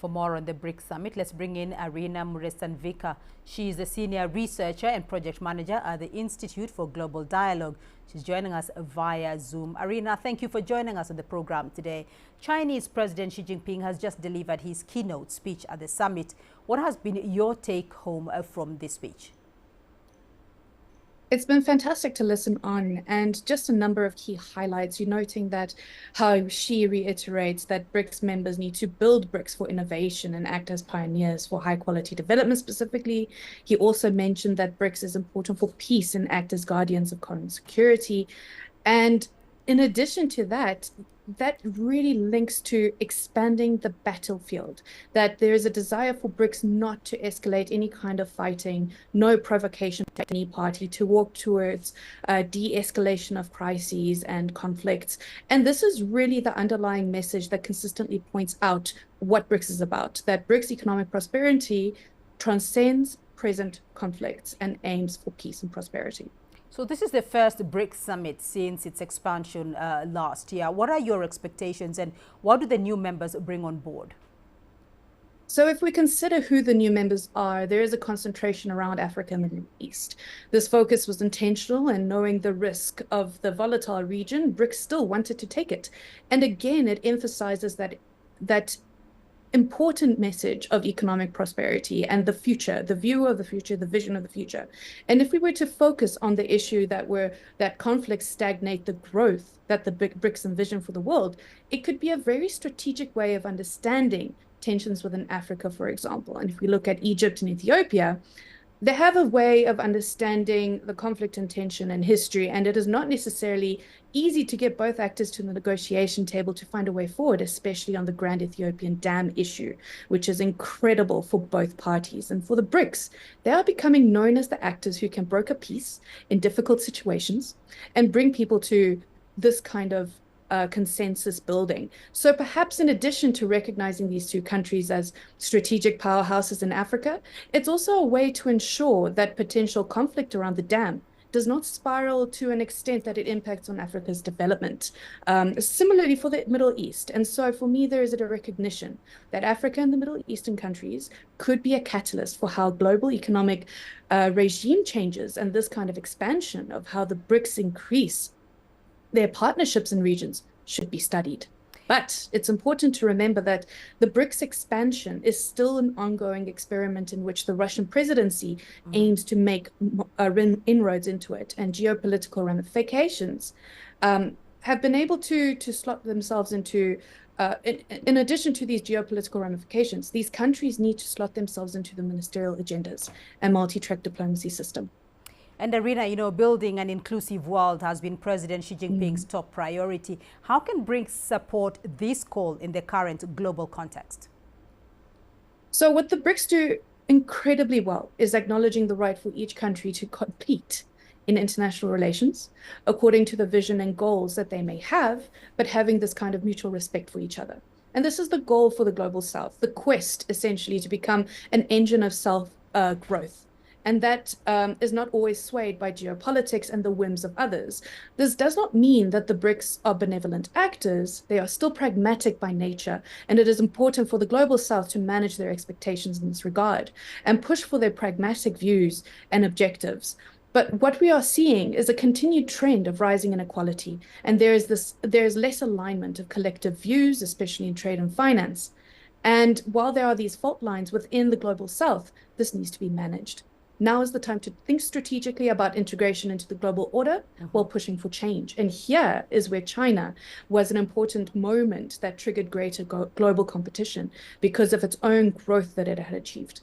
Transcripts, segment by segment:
For more on the BRICS Summit, let's bring in Arina Muresanvika. She is a senior researcher and project manager at the Institute for Global Dialogue. She's joining us via Zoom. Arina, thank you for joining us on the program today. Chinese President Xi Jinping has just delivered his keynote speech at the summit. What has been your take home from this speech? It's been fantastic to listen on, and just a number of key highlights. You're noting that how Xi reiterates that BRICS members need to build BRICS for innovation and act as pioneers for high quality development specifically. He also mentioned that BRICS is important for peace and act as guardians of common security. And in addition to that, that really links to expanding the battlefield, that there is a desire for BRICS not to escalate any kind of fighting, no provocation to any party, to walk towards de-escalation of crises and conflicts. And this is really the underlying message that consistently points out what BRICS is about, that BRICS economic prosperity transcends present conflicts and aims for peace and prosperity. So this is the first BRICS summit since its expansion last year. What are your expectations and what do the new members bring on board? So if we consider who the new members are, there is a concentration around Africa and the Middle East. This focus was intentional, and knowing the risk of the volatile region, BRICS still wanted to take it. And again, it emphasizes that important message of economic prosperity and the future, the view of the future, the vision of the future. And if we were to focus on the issue that conflicts stagnate the growth that the BRICS envision for the world, it could be a very strategic way of understanding tensions within Africa, for example. And if we look at Egypt and Ethiopia, they have a way of understanding the conflict and tension and history, and it is not necessarily easy to get both actors to the negotiation table to find a way forward, especially on the Grand Ethiopian Dam issue, which is incredible for both parties. And for the BRICS, they are becoming known as the actors who can broker peace in difficult situations and bring people to this kind of consensus building. So perhaps in addition to recognizing these two countries as strategic powerhouses in Africa, it's also a way to ensure that potential conflict around the dam does not spiral to an extent that it impacts on Africa's development. Similarly for the Middle East. And so for me, there is a recognition that Africa and the Middle Eastern countries could be a catalyst for how global economic regime changes and this kind of expansion of how the BRICS increase their partnerships in regions should be studied. But it's important to remember that the BRICS expansion is still an ongoing experiment in which the Russian presidency aims to make inroads into it, and geopolitical ramifications have been able to slot themselves into, in addition to these geopolitical ramifications, these countries need to slot themselves into the ministerial agendas and multi-track diplomacy system. And Arina, building an inclusive world has been President Xi Jinping's top priority. How can BRICS support this call in the current global context? So what the BRICS do incredibly well is acknowledging the right for each country to compete in international relations according to the vision and goals that they may have, but having this kind of mutual respect for each other. And this is the goal for the Global South, the quest essentially to become an engine of self-growth. And that is not always swayed by geopolitics and the whims of others. This does not mean that the BRICS are benevolent actors. They are still pragmatic by nature, and it is important for the Global South to manage their expectations in this regard and push for their pragmatic views and objectives. But what we are seeing is a continued trend of rising inequality, and there is less alignment of collective views, especially in trade and finance. And while there are these fault lines within the Global South, this needs to be managed. Now is the time to think strategically about integration into the global order while pushing for change. And here is where China was an important moment that triggered greater global competition because of its own growth that it had achieved.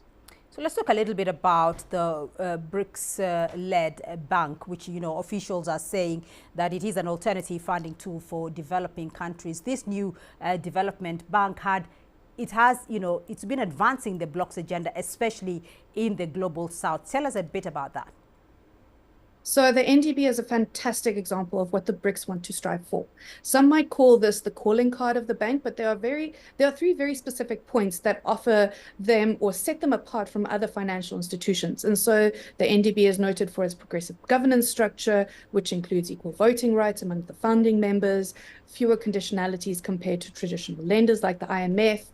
So let's talk a little bit about the BRICS-led bank, which, officials are saying that it is an alternative funding tool for developing countries. This new development bank it's been advancing the bloc's agenda, especially in the Global South. Tell us a bit about that. So the NDB is a fantastic example of what the BRICS want to strive for. Some might call this the calling card of the bank, but there are three very specific points that offer them or set them apart from other financial institutions. And so the NDB is noted for its progressive governance structure, which includes equal voting rights among the founding members, fewer conditionalities compared to traditional lenders like the IMF,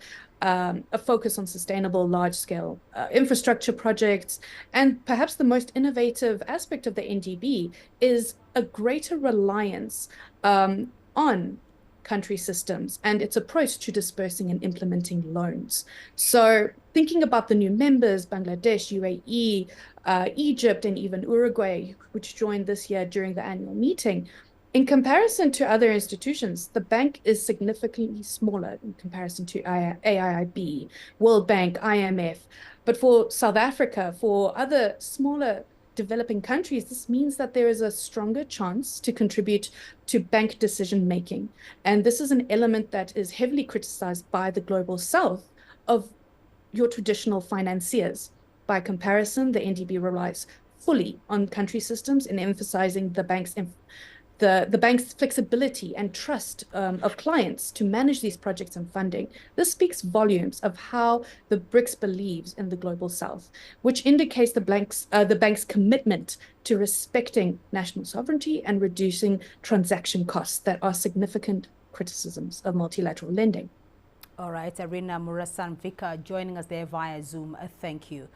a focus on sustainable large-scale infrastructure projects. And perhaps the most innovative aspect of the NDB is a greater reliance on country systems and its approach to dispersing and implementing loans. So thinking about the new members, Bangladesh, UAE, Egypt, and even Uruguay, which joined this year during the annual meeting, in comparison to other institutions, the bank is significantly smaller in comparison to AIIB, World Bank, IMF. But for South Africa, for other smaller developing countries, this means that there is a stronger chance to contribute to bank decision making. And this is an element that is heavily criticized by the global south of your traditional financiers. By comparison, the NDB relies fully on country systems in emphasizing the bank's flexibility and trust of clients to manage these projects and funding. This speaks volumes of how the BRICS believes in the global south, which indicates the bank's commitment to respecting national sovereignty and reducing transaction costs that are significant criticisms of multilateral lending. All right, Arina Muresanvika joining us there via Zoom. Thank you.